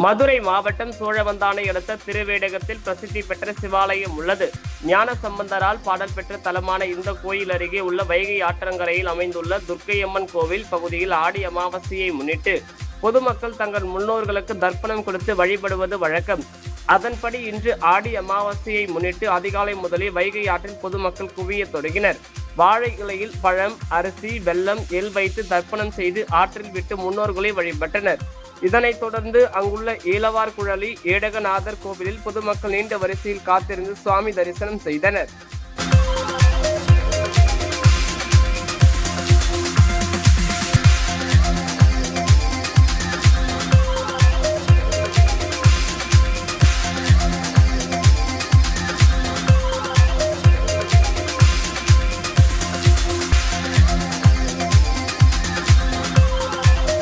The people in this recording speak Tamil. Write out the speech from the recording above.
மதுரை மாவட்டம் சோழவந்தானை அடுத்த திருவேடகத்தில் பிரசித்தி பெற்ற சிவாலயம் உள்ளது. ஞான சம்பந்தரால் பாடல் பெற்ற தலமான இந்த கோயில் அருகே உள்ள வைகை ஆற்றங்கரையில் அமைந்துள்ள துர்க்கையம்மன் கோவில் பகுதியில் ஆடி அமாவாசையை முன்னிட்டு பொதுமக்கள் தங்கள் முன்னோர்களுக்கு தர்ப்பணம் கொடுத்து வழிபடுவது வழக்கம். அதன்படி இன்று ஆடி அமாவாசையை முன்னிட்டு அதிகாலை முதலே வைகை ஆற்றில் பொதுமக்கள் குவிய தொடங்கினர். வாழை இலையில் பழம், அரிசி, வெல்லம், எள் வைத்து தர்ப்பணம் செய்து ஆற்றில் விட்டு முன்னோர்களை வழிபட்டனர். இதனைத் தொடர்ந்து அங்குள்ள ஏலவார் குழலி ஏடகநாதர் கோவிலில் பொதுமக்கள் நீண்ட வரிசையில் காத்திருந்து சுவாமி தரிசனம் செய்தனர்.